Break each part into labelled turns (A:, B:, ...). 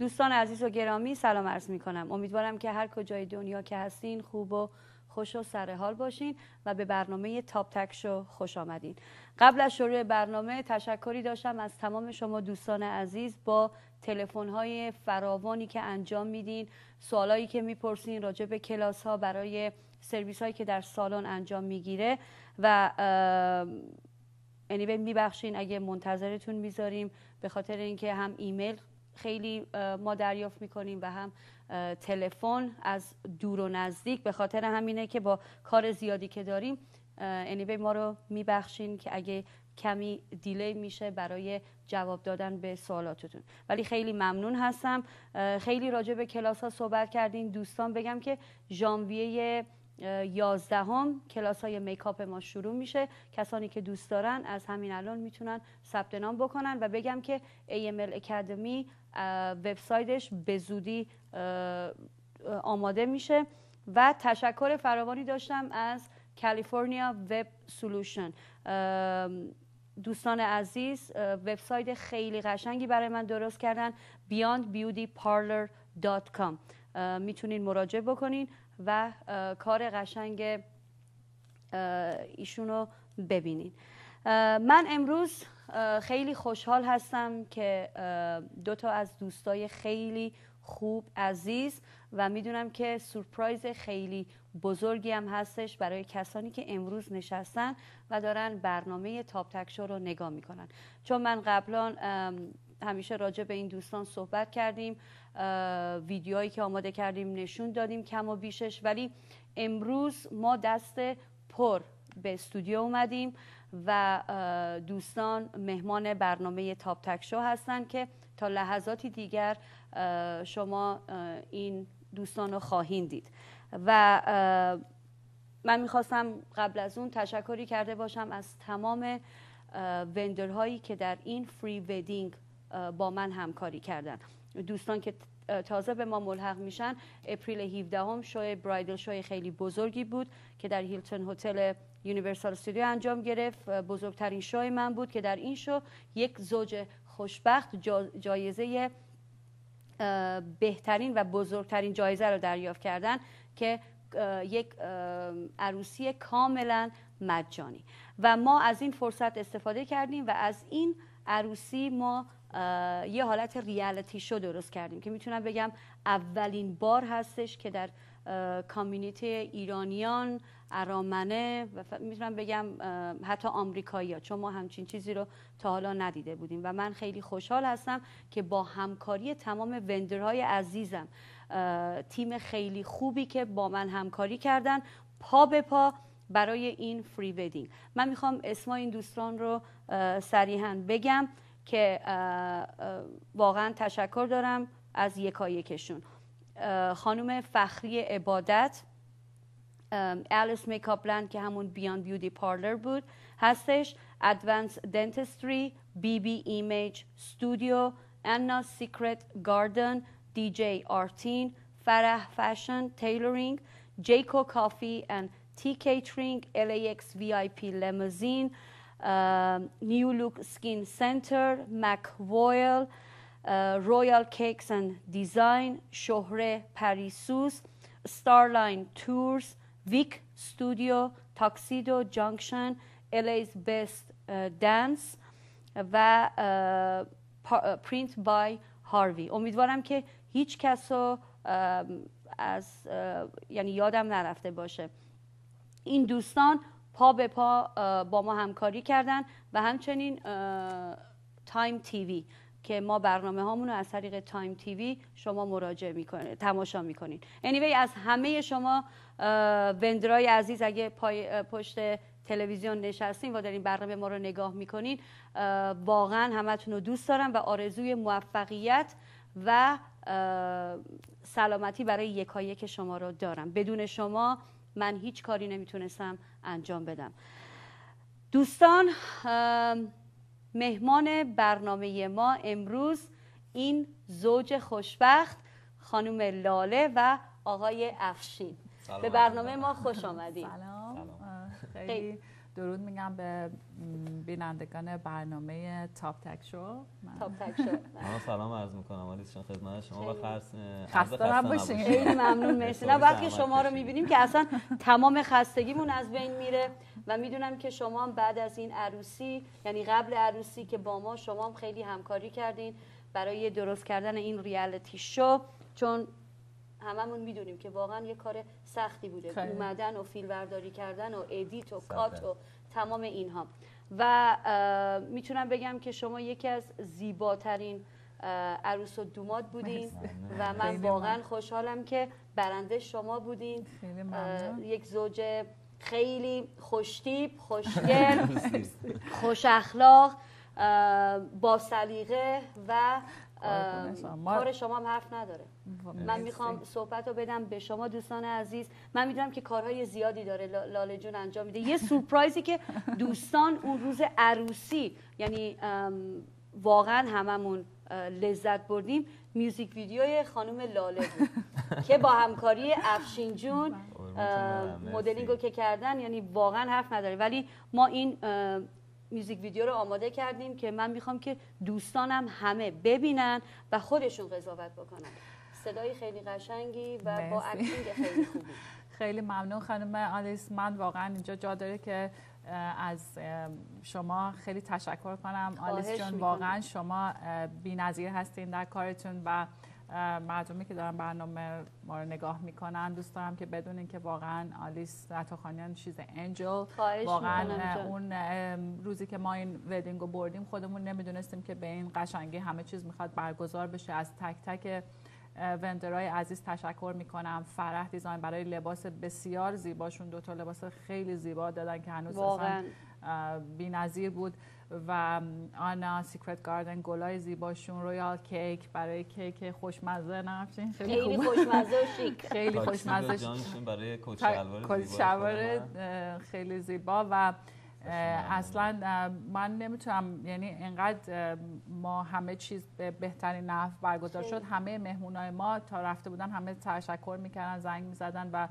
A: دوستان عزیز و گرامی سلام عرض می کنم. امیدوارم که هر کجای دنیا که هستین خوب و خوش و سر حال باشین و به برنامه تاپ تک شو خوش آمدین. قبل از شروع برنامه تشکری داشتم از تمام شما دوستان عزیز با تلفن‌های فراوانی که انجام میدین، سوالایی که میپرسین راجع به کلاس‌ها برای سرویس‌هایی که در سالن انجام میگیره و میبخشین اگه منتظرتون میذاریم به خاطر اینکه هم ایمیل خیلی ما دریافت میکنیم و هم تلفن از دور و نزدیک. به خاطر همینه که با کار زیادی که داریم ما رو میبخشین که اگه کمی دیلی میشه برای جواب دادن به سوالاتتون، ولی خیلی ممنون هستم. خیلی راجع به کلاس ها صحبت کردین دوستان. بگم که ژانویه 11 کلاس های میکاپ ما شروع میشه. کسانی که دوست دارن از همین الان میتونن ثبت نام بکنن و بگم که AML اکادمی وبسایتش به زودی آماده میشه. و تشکر فراوانی داشتم از کالیفرنیا وب سولوشن. دوستان عزیز وبسایت خیلی قشنگی برای من درست کردن، beyondbeautyparlor.com. میتونین مراجعه بکنین و کار قشنگ ایشونو ببینین. من امروز خیلی خوشحال هستم که دو تا از دوستای خیلی خوب عزیز و میدونم که سورپرایز خیلی بزرگی هم هستش برای کسانی که امروز نشستن و دارن برنامه تاپ تک شو رو نگاه میکنن. چون من قبلا همیشه راجع به این دوستان صحبت کردیم، ویدیوهایی که آماده کردیم نشون دادیم کم و بیشش، ولی امروز ما دست پر به استودیو اومدیم و دوستان مهمان برنامه تاپ تک شو هستن که تا لحظاتی دیگر شما این دوستان رو خواهید دید. و من میخواستم قبل از اون تشکری کرده باشم از تمام وندرهایی که در این فری ویدینگ با من همکاری کردن. دوستان که تازه به ما ملحق میشن، اپریل 17 شو برایدل شوی خیلی بزرگی بود که در هیلتون هتل یونیورسال استودیو انجام گرفت. بزرگترین شوی من بود که در این شو یک زوج خوشبخت جایزه بهترین و بزرگترین جایزه رو دریافت کردن که یک عروسی کاملا مجانی. و ما از این فرصت استفاده کردیم و از این عروسی ما یه حالت ریالیتی شو درست کردیم که میتونم بگم اولین بار هستش که در کامیونیتی ایرانیان، ارامنه و میتونم بگم حتی آمریکایی‌ها، چون ما همچین چیزی رو تا حالا ندیده بودیم و من خیلی خوشحال هستم که با همکاری تمام وندرهای عزیزم، تیم خیلی خوبی که با من همکاری کردن پا به پا برای این فری ویدینگ. من میخوام اسمای این دوستان رو صریحاً بگم که واقعا تشکر دارم از یکایکشون. خانم فخری عبادت، الیس میکاپ لند که همون بیاند بیوتی پارلر بود هستش، ادوانس دنتستری، بی بی ایمیج استودیو، انا سیکرت گاردن، دی جی آرتین، فرح فشن تیلرینگ، جیکو کافی and تی کیترینگ، LAX VIP لیموزین، نیو لوک سکین سنتر، مک وویل، رویال کیکس اند دیزاین، شهره پریسوس، ستارلاین تورز، ویک استودیو، تاکسیدو جانکشن، LA's بست دنس و پرینت بای هاروی. امیدوارم که هیچ کس رو از یعنی یادم نرفته باشه. این دوستان پا به پا با ما همکاری کردن و همچنین تایم تیوی که ما برنامه هامون رو از طریق تایم تیوی شما مراجعه میکنید، تماشا میکنید. anyway از همه شما وندرای عزیز اگه پشت تلویزیون نشستین و دارین برنامه ما رو نگاه میکنین، واقعا همتون رو دوست دارم و آرزوی موفقیت و سلامتی برای یکایک شما رو دارم. بدون شما من هیچ کاری نمیتونستم انجام بدم. دوستان، مهمان برنامه ما امروز این زوج خوشبخت خانم لاله و آقای افشین. به برنامه ما خوش آمدید.
B: سلام. خیلی درود میگم به بینندگان برنامه تاپ تک شو.
A: تاپ تک شو.
C: من سلام عرض میکنم آلیس جان خدمت شما و
B: خسته نباشین.
A: خیلی ممنون، مرسی. نه وقتی شما رو میبینیم که اصلا تمام خستگیمون از بین میره و میدونم که شما هم بعد از این عروسی، یعنی قبل عروسی که با ما، شما هم خیلی همکاری کردین برای درست کردن این ریالیتی شو، چون هممون میدونیم که واقعا یه کار سختی بوده خیلی. اومدن و فیلم برداری کردن و ادیت و کات و تمام اینها. و میتونم بگم که شما یکی از زیباترین عروس و دوماد بودین و من واقعا خوشحالم که برنده شما بودین. یک زوج خیلی خوشتیپ، خوشگل، خوش اخلاق، با سلیقه و کار شما هم حرف نداره. من میخوام صحبت رو بدم به شما دوستان عزیز. من میدونم که کارهای زیادی داره لاله جون انجام میده. یه سورپرایزی که دوستان اون روز عروسی، یعنی واقعا هممون لذت بردیم، میوزیک ویدیوی خانم لاله بود که با همکاری افشین جون مدلینگ رو که کردن، یعنی واقعا حرف نداره. ولی ما این میوزیک ویدیو رو آماده کردیم که من میخوام که دوستانم همه ببینن و خودشون قضاوت بکنن. صدای خیلی قشنگی و با اکتینگ خیلی خوبی.
B: خیلی ممنون خانم آلیس. من واقعا اینجا جا داره که از شما خیلی تشکر کنم آلیس جان. واقعا شما بی‌نظیر هستین در کارتون و مردمی که دارن برنامه ما رو نگاه میکنن دوست دارم که بدونین که واقعا آلیس عطاخانیان شیز انجل. واقعا اون روزی که ما این ودینگ رو بردیم خودمون نمیدونستیم که به این قشنگی همه چیز میخواد برگزار بشه. از تک تک وندرهای عزیز تشکر میکنم. فرح دیزاین برای لباس بسیار زیباشون، 2 تا لباس خیلی زیبا دادن که هنوز اصلا بی‌نظیر بود. و آنا سیکرت گاردن گلای زیباشون، رویال کیک برای کیک خوشمزه، نمی‌دونم
A: خیلی خوشمزه و شیک،
B: خیلی خوشمزه
C: جانشون برای کت
B: شلوار خیلی زیبا. و اصلا من نمیتونم، یعنی اینقدر ما همه چیز به بهترین نحو برگزار شد. همه مهمونای ما تا رفته بودن همه تشکر میکردن، زنگ میزدن و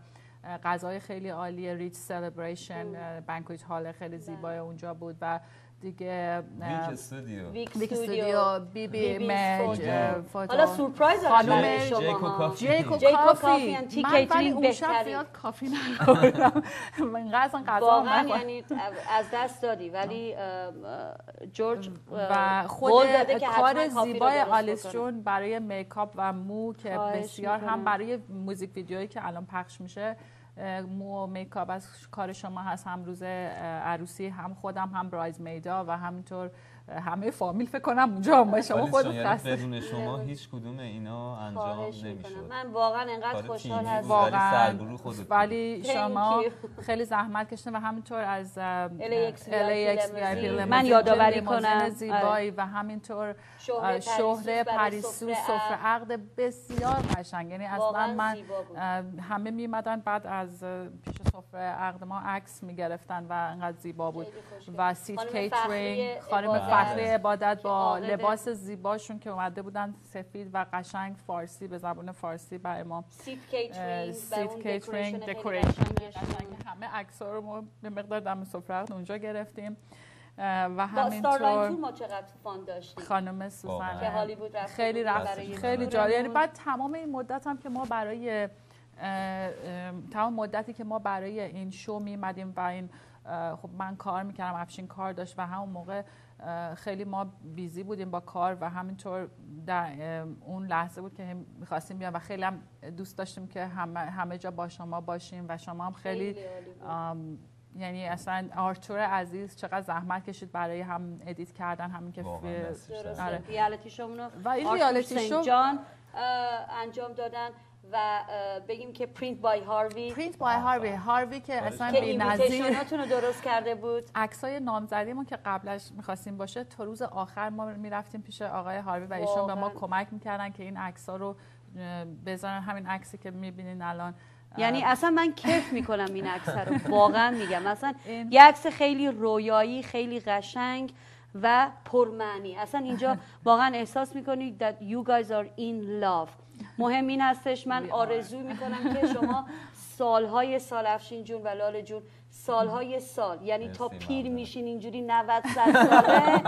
B: غذای خیلی عالی، ریچ سلبریشن بانکویت هال خیلی زیبای اونجا بود. و دیگه ویک استودیو بی بی مج
A: حالا سورپرایز
B: خانم
A: جیکو کافی
B: من ولی اون شب زیاد کافی نخوردم. من اصلا غذا
A: واقعا یعنی از دست دادی. ولی جورج
B: و خود کار زیبای آلیس جون برای میکاپ و مو که بسیار هم برای موزیک ویدیویی که الان پخش میشه مو و میکاپ از کار شما هست، هم روز عروسی، هم خودم، هم برایز میدا و همینطور همه فامیل فکر کنم اونجا هم شما خود
C: بدون شما هیچ کدوم اینا انجام نمیشد.
A: من واقعا انقدر خوشحال هستم
B: واقعا. ولی شما خیلی زحمت کشیدین و همینطور از LAX
A: من یادآوری کنم
B: زیبایی و همینطور شهره پریسو سفره عقد بسیار قشنگ. یعنی اصلا من همه میمدن بعد از پیش سفره عقد ما عکس میگرفتن و انقدر زیبا بود. و سیت کیترینگ خانم فخری عبادت با لباس زیباشون که اومده بودن سفید و قشنگ فارسی به زبان فارسی برای ما.
A: سیت کیترینگ
B: دکوریشن همه عکس‌ها رو ما به مقدار دم سفره عقد اونجا گرفتیم. و همینطور
A: ما چقدر فان داشتیم.
B: خانم سوزن
A: که هالیوود رفت
B: خیلی خیلی جالب. یعنی بعد تمام این مدت هم که ما برای تمام مدتی که ما برای این شو میمدیم و این خب من کار میکردم، افشین کار داشت و همون موقع خیلی ما بیزی بودیم با کار و همینطور در اون لحظه بود که میخواستیم بیام و خیلی هم دوست داشتیم که همه جا با شما باشیم و شما هم خیلی یعنی اصلا آرتور عزیز چقدر زحمت کشید برای هم ادیت کردن، همین که
A: ریالیتی شومونو
B: و این ریالیتی شو
A: جان انجام دادن. و بگیم که پرینت بای
B: هاروی که اصلا
A: بی‌نظیر اینویتیشناتون رو درست کرده بود.
B: عکسای نامزدیمون که قبلش می‌خواستیم باشه تا روز آخر ما میرفتیم پیش آقای هاروی و ایشون به ما کمک می‌کردن که این عکس‌ها رو بذارن. همین عکسی که می‌بینین الان،
A: یعنی اصلا من کیف میکنم این عکس رو، واقعا میگم. اصلا یه عکس خیلی رویایی، خیلی قشنگ و پرمعنی. اصلا اینجا واقعا احساس میکنید that you guys are in love. مهم این هستش من آرزو میکنم که شما سالهای سال افشین جون و لاله جون سالهای سال یعنی تا پیر میشین اینجوری 90 ساله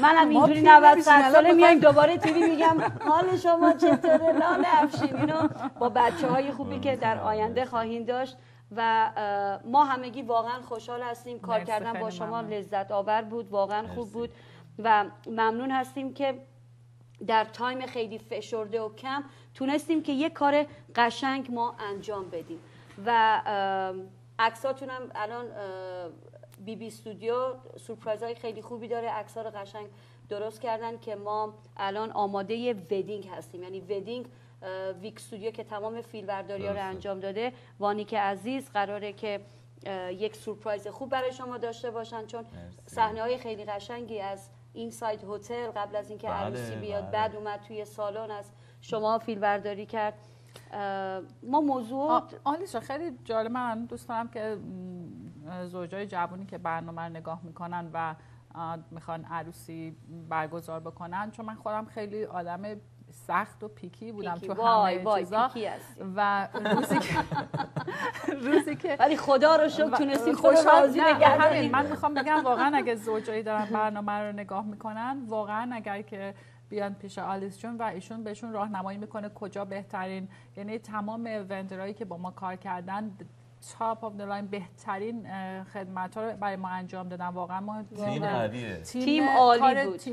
A: منم اینجوری 90 ساله میایم دوباره تیوی میگم حال شما چطوره لاله افشین اینو با بچه‌های خوبی که در آینده خواهیم داشت و ما همگی واقعا خوشحال هستیم. کار کردن با شما لذت آور بود، واقعا خوب بود و ممنون هستیم که در تایم خیلی فشرده و کم تونستیم که یک کار قشنگ ما انجام بدیم و عکساتون هم الان بی بی استودیو سورپرایزهای خیلی خوبی داره، عکس‌ها رو قشنگ درست کردن که ما الان آماده ودینگ هستیم. یعنی ودینگ ویک استودیو که تمام فیلمبرداری‌ها رو انجام داده، وانیک عزیز قراره که یک سورپرایز خوب برای شما داشته باشن چون صحنه‌های خیلی قشنگی از اینساید هتل قبل از اینکه عروسی بیاد بعد اومد توی سالن از شما فیلمبرداری کرد. ما موضوع
B: آلیسا خیلی جالب، من دوست دارم که زوجای جوانی که برنامه رو نگاه میکنن و میخوان عروسی برگزار بکنن، چون من خودم خیلی آدم سخت و پیکی بودم تو همه چیزا و روزی که
A: ولی خدا رو شکر تونستیم راضی نگردیم.
B: من میخوام بگم واقعا اگه زوجایی دارن برنامه رو نگاه میکنن، واقعا اگر که بیان پیش آلیس جون و ایشون بهشون راهنمایی میکنه کجا بهترین، یعنی تمام وندرایی که با ما کار کردن تاپ آف دی لاین بهترین خدمات‌ها رو برای ما انجام دادن. واقعا ما
A: تیم عالی بود،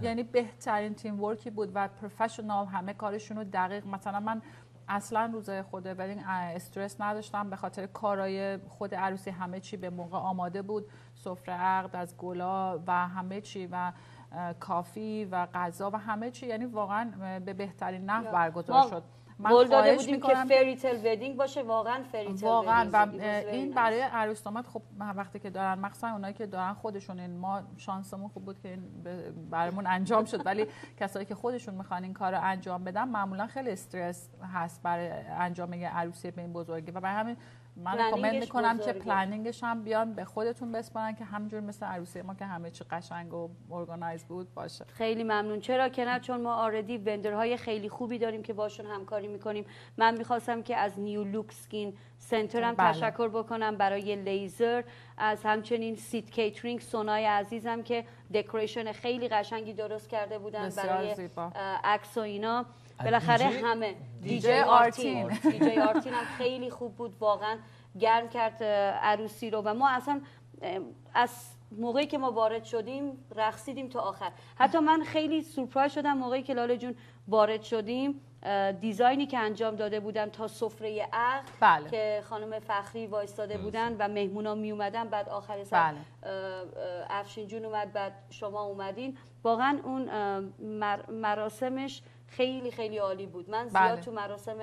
B: یعنی بهترین تیم ورکی بود و پروفشنال، همه کارشون رو دقیق. مثلا من اصلا روز خود ولینگ استرس نداشتم به خاطر کارهای خود عروسی، همه چی به موقع آماده بود، سفره عقد از گلا و همه چی و کافی و غذا و همه چی، یعنی واقعا به بهترین نحو برگزار شد.
A: من داده بودیم که فری تیل ودینگ باشه، واقعا فری تیل
B: واقعا و این برای عروس داماد خب وقتی که دارن، مخصوصا اونایی که دارن خودشون، این ما شانسمون خوب بود که این برامون انجام شد، ولی کسایی که خودشون میخوان این کارو انجام بدن معمولا خیلی استرس هست برای انجام یه عروسی به این بزرگی و برای همین من کامنت میکنم که پلنینگش هم بیان به خودتون بسپارن که همینجور مثل عروسی ما که همه چی قشنگ و ارگانایز بود باشه.
A: خیلی ممنون. چرا که نه، چون ما آردی وندرهای خیلی خوبی داریم که باشون همکاری میکنیم. من میخواستم که از نیو لوک سکین سنتر هم تشکر بکنم برای لیزر، از همچنین سیت کیترینگ سونای عزیزم که دکوریشن خیلی قشنگی درست کرده بودن برای عکس و اینا. بالاخره همه دی جی آرتین هم خیلی خوب بود، واقعا گرم کرد عروسی رو و ما اصلا از موقعی که ما وارد شدیم رقصیدیم تا آخر. حتی من خیلی سورپرایز شدم موقعی که لاله جون وارد شدیم، دیزاینی که انجام داده بودن تا سفره عقد که خانم فخری وایستاده بودن و مهمونا می اومدن، بعد آخر سر افشین جون اومد، بعد شما اومدین، واقعا اون مراسمش خیلی خیلی عالی بود. من زیاد تو مراسم